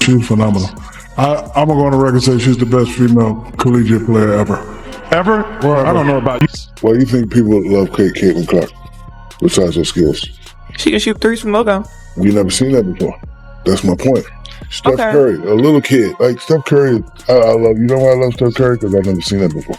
She's phenomenal. I'm going to record and say she's the best female collegiate player ever. Ever? Well, I don't know about you. Why do you think people love Caitlin Clark besides her skills? She can shoot threes from logo. You never seen that before. That's my point. Steph Okay. Curry, a little kid. Like Steph Curry, I love, you know why I love Steph Curry? Because I've never seen that before.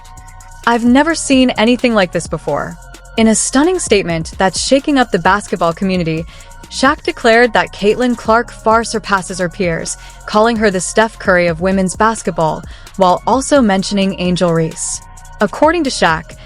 I've never seen anything like this before. In a stunning statement that's shaking up the basketball community, Shaq declared that Caitlin Clark far surpasses her peers, calling her the Steph Curry of women's basketball, while also mentioning Angel Reese. According to Shaq,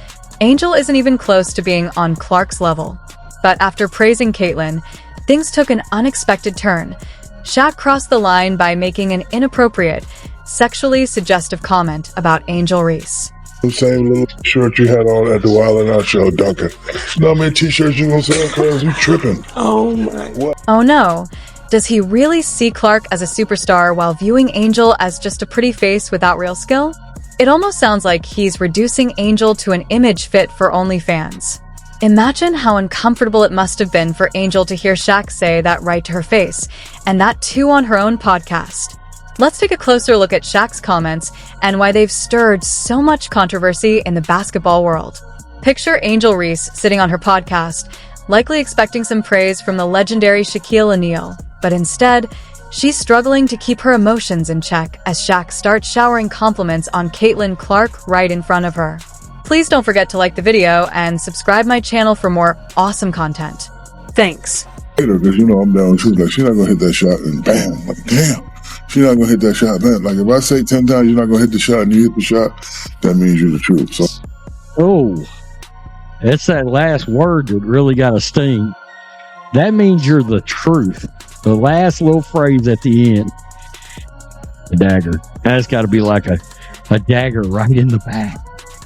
Angel isn't even close to being on Clark's level. But after praising Caitlin, things took an unexpected turn. Shaq crossed the line by making an inappropriate, sexually suggestive comment about Angel Reese. The same little shirt you had on at the Wild 'N Out show, Duncan. You know how many t-shirts you gonna sell, cuz? You tripping. Oh my. What? Oh no, does he really see Clark as a superstar while viewing Angel as just a pretty face without real skill? It almost sounds like he's reducing Angel to an image fit for OnlyFans. Imagine how uncomfortable it must have been for Angel to hear Shaq say that right to her face, and that too on her own podcast. Let's take a closer look at Shaq's comments and why they've stirred so much controversy in the basketball world. Picture Angel Reese sitting on her podcast, likely expecting some praise from the legendary Shaquille O'Neal, but instead, she's struggling to keep her emotions in check as Shaq starts showering compliments on Caitlin Clark right in front of her. Please don't forget to like the video and subscribe my channel for more awesome content. Thanks. Because you know I'm down. She's like, she's not gonna hit that shot, and bam, like damn. She's not gonna hit that shot, man. Like if I say 10 times you're not gonna hit the shot and you hit the shot, that means you're the truth. So Oh, it's that last word that really got a sting. That means you're the truth. The last little phrase at the end. The dagger. That's got to be like a dagger right in the back.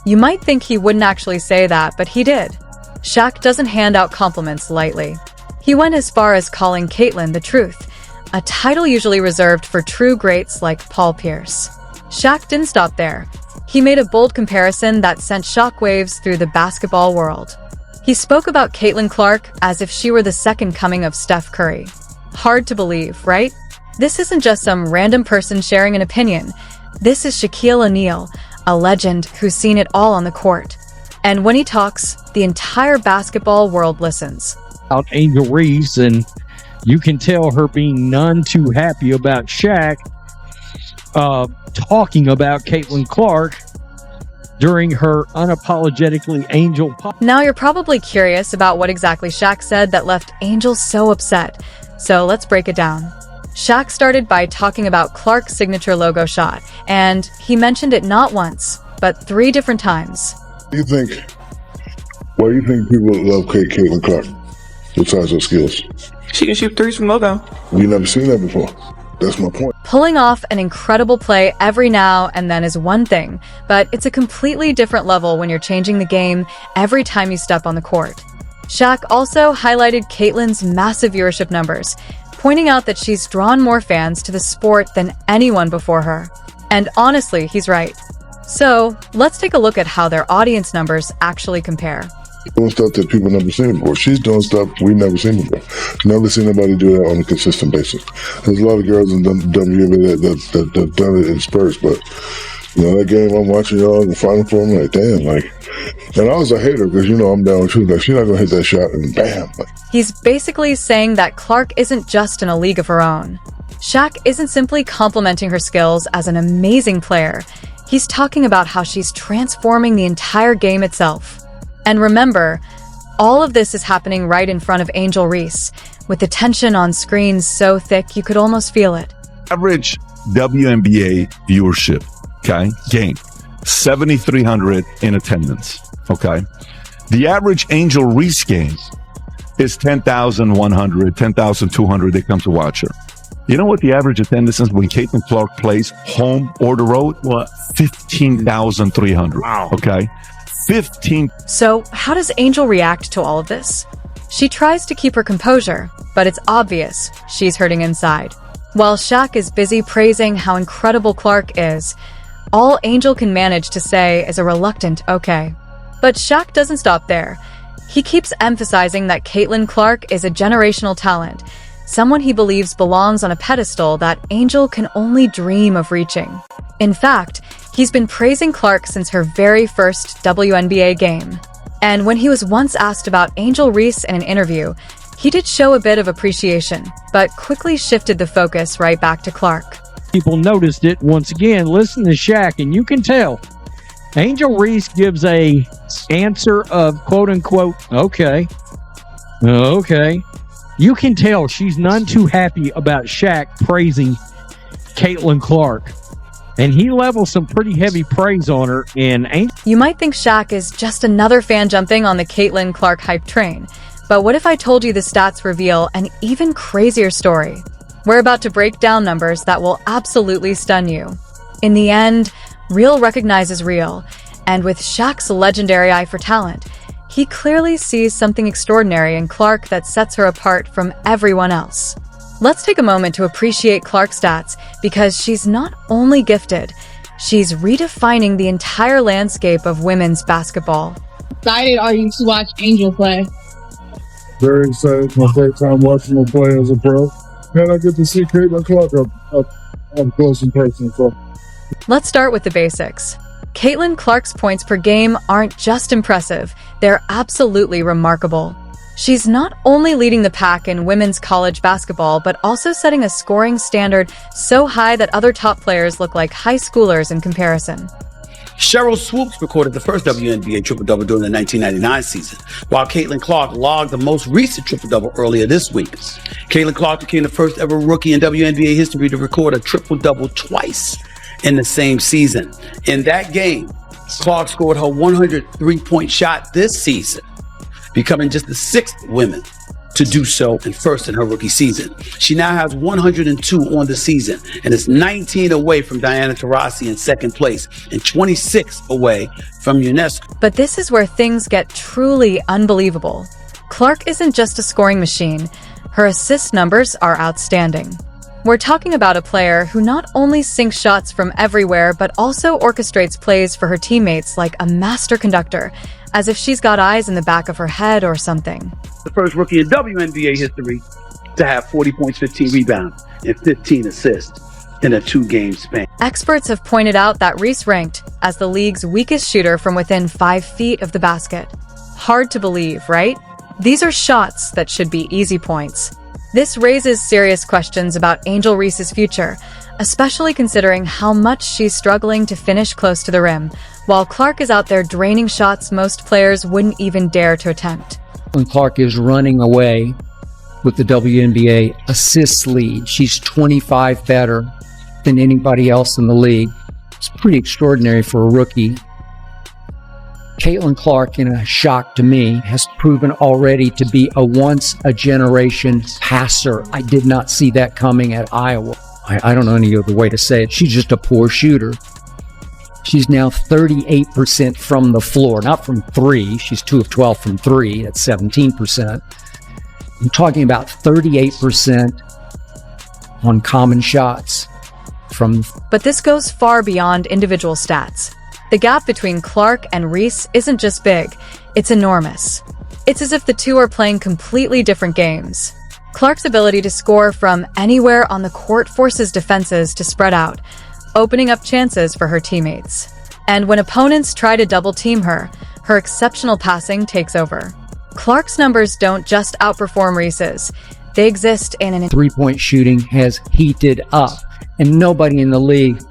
You might think he wouldn't actually say that, but he did. Shaq doesn't hand out compliments lightly. He went as far as calling Caitlin the truth, a title usually reserved for true greats like Paul Pierce. Shaq didn't stop there. He made a bold comparison that sent shockwaves through the basketball world. He spoke about Caitlin Clark as if she were the second coming of Steph Curry. Hard to believe, right? This isn't just some random person sharing an opinion. This is Shaquille O'Neal, a legend who's seen it all on the court. And when he talks, the entire basketball world listens. Out Angel Reese, and you can tell her being none too happy about Shaq talking about Caitlin Clark during her unapologetically Angel pop. Now you're probably curious about what exactly Shaq said that left Angel so upset. So let's break it down. Shaq started by talking about Clark's signature logo shot, and he mentioned it not once, but 3 different times. why do you think people love Caitlin Clark besides her skills? She can shoot threes from logo. You never seen that before. That's my point. Pulling off an incredible play every now and then is one thing, but it's a completely different level when you're changing the game every time you step on the court. Shaq also highlighted Caitlin's massive viewership numbers, pointing out that she's drawn more fans to the sport than anyone before her. And honestly, he's right. So, let's take a look at how their audience numbers actually compare. Doing stuff that people never seen before. She's doing stuff we never seen before. Never seen nobody do that on a consistent basis. There's a lot of girls in WNBA that done it in spurts, but you know that game I'm watching y'all in the Final Four, I'm like, damn, like, and I was a hater because you know I'm down with you. Like she's not gonna hit that shot, and bam. Like, He's basically saying that Clark isn't just in a league of her own. Shaq isn't simply complimenting her skills as an amazing player. He's talking about how she's transforming the entire game itself. And remember, all of this is happening right in front of Angel Reese, with the tension on screen so thick you could almost feel it. Average WNBA viewership, okay, game, 7,300 in attendance, okay. The average Angel Reese game is 10,100, 10,200 that come to watch her. You know what the average attendance is when Caitlin Clark plays home or the road? What? 15,300. Wow. Okay. 15. So, how does Angel react to all of this? She tries to keep her composure, but it's obvious she's hurting inside. While Shaq is busy praising how incredible Clark is, all Angel can manage to say is a reluctant okay. But Shaq doesn't stop there. He keeps emphasizing that Caitlin Clark is a generational talent, someone he believes belongs on a pedestal that Angel can only dream of reaching. In fact, he's been praising Clark since her very first WNBA game. And when he was once asked about Angel Reese in an interview, he did show a bit of appreciation, but quickly shifted the focus right back to Clark. People noticed it. Once again, listen to Shaq, and you can tell. Angel Reese gives a answer of quote-unquote, okay. You can tell she's none too happy about Shaq praising Caitlin Clark. And he levels some pretty heavy praise on her. And You might think Shaq is just another fan jumping on the Caitlin Clark hype train. But what if I told you the stats reveal an even crazier story? We're about to break down numbers that will absolutely stun you. In the end, real recognizes real. And with Shaq's legendary eye for talent, he clearly sees something extraordinary in Clark that sets her apart from everyone else. Let's take a moment to appreciate Clark's stats because she's not only gifted, she's redefining the entire landscape of women's basketball. Excited are you to watch Angel play? Very excited. My first time watching her play as a pro. And I get to see Caitlin Clark up close in person. So. Let's start with the basics. Caitlin Clark's points per game aren't just impressive, they're absolutely remarkable. She's not only leading the pack in women's college basketball, but also setting a scoring standard so high that other top players look like high schoolers in comparison. Cheryl Swoops recorded the first WNBA triple-double during the 1999 season, while Caitlin Clark logged the most recent triple-double earlier this week. Caitlin Clark became the first ever rookie in WNBA history to record a triple-double twice in the same season. In that game, Clark scored her 103-point shot this season, becoming just the sixth woman to do so and first in her rookie season. She now has 102 on the season and is 19 away from Diana Taurasi in second place and 26 away from UNESCO. But this is where things get truly unbelievable. Clark isn't just a scoring machine. Her assist numbers are outstanding. We're talking about a player who not only sinks shots from everywhere, but also orchestrates plays for her teammates like a master conductor, as if she's got eyes in the back of her head or something. The first rookie in WNBA history to have 40 points, 15 rebounds, and 15 assists in a 2-game span. Experts have pointed out that Reese ranked as the league's weakest shooter from within 5 feet of the basket. Hard to believe, right? These are shots that should be easy points. This raises serious questions about Angel Reese's future, especially considering how much she's struggling to finish close to the rim, while Clark is out there draining shots most players wouldn't even dare to attempt. When Clark is running away with the WNBA assists lead, she's 25 better than anybody else in the league. It's pretty extraordinary for a rookie. Caitlin Clark, in a shock to me, has proven already to be a once-a-generation passer. I did not see that coming at Iowa. I don't know any other way to say it. She's just a poor shooter. She's now 38% from the floor, not from three. She's 2 of 12 from three. That's 17%. I'm talking about 38% on common shots from. But this goes far beyond individual stats. The gap between Clark and Reese isn't just big, it's enormous. It's as if the two are playing completely different games. Clark's ability to score from anywhere on the court forces defenses to spread out, opening up chances for her teammates. And when opponents try to double-team her, her exceptional passing takes over. Clark's numbers don't just outperform Reese's. They exist in an Three-point shooting has heated up, and nobody in the league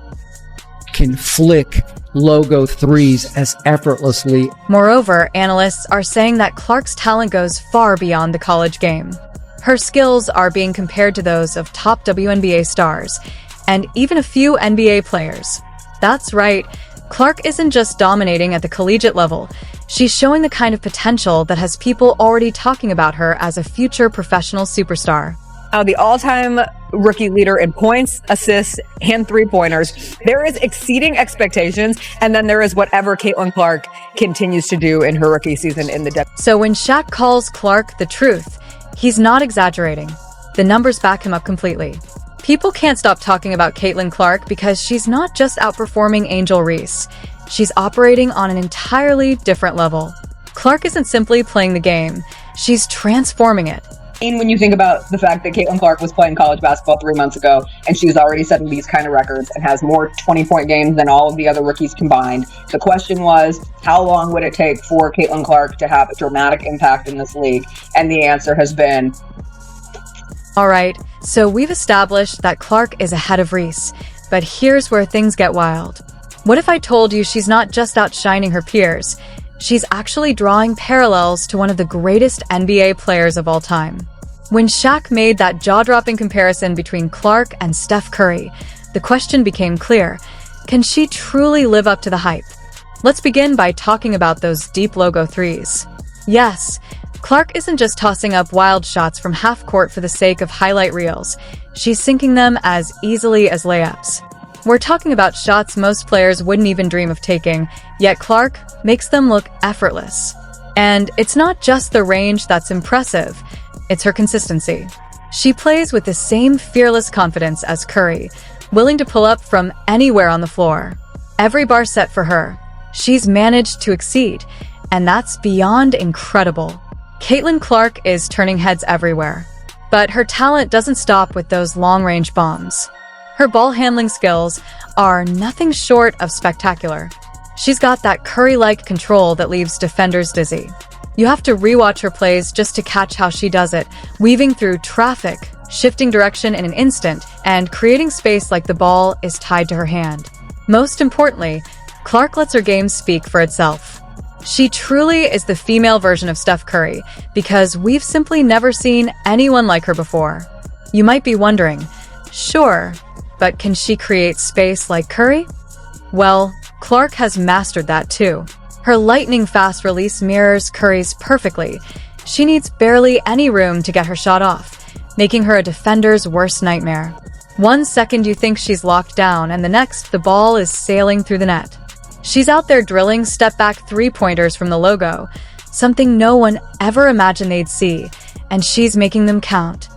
can flick logo threes as effortlessly. Moreover, analysts are saying that Clark's talent goes far beyond the college game. Her skills are being compared to those of top WNBA stars, and even a few NBA players. That's right, Clark isn't just dominating at the collegiate level, she's showing the kind of potential that has people already talking about her as a future professional superstar. The all-time rookie leader in points, assists, and three-pointers. There is exceeding expectations, and then there is whatever Caitlin Clark continues to do in her rookie season in the So when Shaq calls Clark the truth, he's not exaggerating. The numbers back him up completely. People can't stop talking about Caitlin Clark because she's not just outperforming Angel Reese. She's operating on an entirely different level. Clark isn't simply playing the game, she's transforming it. And when you think about the fact that Caitlin Clark was playing college basketball 3 months ago, and she's already setting these kind of records and has more 20-point games than all of the other rookies combined, the question was, how long would it take for Caitlin Clark to have a dramatic impact in this league? And the answer has been... All right, so we've established that Clark is ahead of Reese, but here's where things get wild. What if I told you she's not just outshining her peers, she's actually drawing parallels to one of the greatest NBA players of all time? When Shaq made that jaw-dropping comparison between Clark and Steph Curry, the question became clear. Can she truly live up to the hype? Let's begin by talking about those deep logo threes. Yes, Clark isn't just tossing up wild shots from half court for the sake of highlight reels. She's sinking them as easily as layups. We're talking about shots most players wouldn't even dream of taking, yet Clark makes them look effortless. And it's not just the range that's impressive, it's her consistency. She plays with the same fearless confidence as Curry, willing to pull up from anywhere on the floor. Every bar set for her, she's managed to exceed, and that's beyond incredible. Caitlin Clark is turning heads everywhere, but her talent doesn't stop with those long-range bombs. Her ball handling skills are nothing short of spectacular. She's got that Curry-like control that leaves defenders dizzy. You have to rewatch her plays just to catch how she does it, weaving through traffic, shifting direction in an instant, and creating space like the ball is tied to her hand. Most importantly, Clark lets her game speak for itself. She truly is the female version of Steph Curry, because we've simply never seen anyone like her before. You might be wondering, sure, but can she create space like Curry? Well, Clark has mastered that too. Her lightning-fast release mirrors Curry's perfectly. She needs barely any room to get her shot off, making her a defender's worst nightmare. 1 second you think she's locked down, and the next the ball is sailing through the net. She's out there drilling step-back three-pointers from the logo, something no one ever imagined they'd see, and she's making them count.